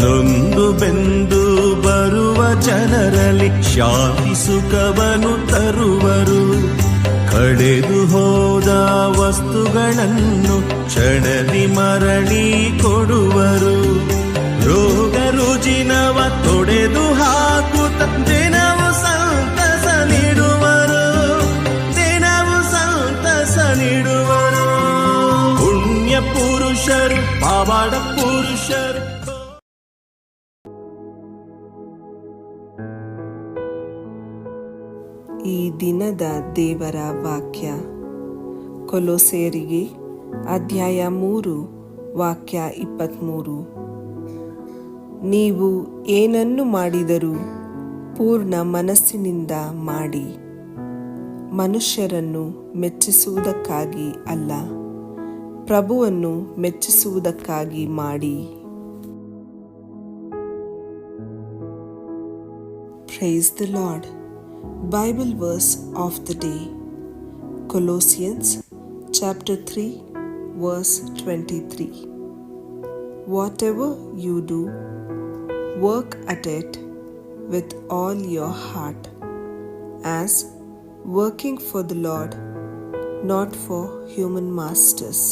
ನೊಂದು ಬೆಂದು ಬರುವ ಜನರಲ್ಲಿ ಶಾಂತಿ ಸುಖವನ್ನು ತರುವರು. ಕಳೆದು ಹೋದ ವಸ್ತುಗಳನ್ನು ಕ್ಷಣದಿ ಮರಳಿ ಕೊಡುವರು. ರೋಗ ರುಜಿನವ ತೊಡೆದು ಹಾಕುತ್ತ ದಿನವು ಸಂತಸ ನೀಡುವರು. ದಿನವು ಸಂತಸ ನೀಡುವರು. ಪುಣ್ಯ ಪುರುಷರು, ಪಾವಡ ಪುರುಷರು. ಈ ದಿನದ ದೇವರ ವಾಕ್ಯ ಕೊಲೊಸ್ಸೆಯರಿಗೆ ಅಧ್ಯಾಯ 3 ವಾಕ್ಯ 23. ನೀವು ಏನನ್ನು ಮಾಡಿದರೂ ಪೂರ್ಣ ಮನಸ್ಸಿನಿಂದ ಮಾಡಿ, ಮನುಷ್ಯರನ್ನು ಮೆಚ್ಚಿಸುವುದಕ್ಕಾಗಿ ಅಲ್ಲ, ಪ್ರಭುವನ್ನು ಮೆಚ್ಚಿಸುವುದಕ್ಕಾಗಿ ಮಾಡಿ. Praise the Lord. Bible verse of the day, Colossians chapter 3 verse 23. Whatever you do, work at it with all your heart, as working for the Lord, not for human masters.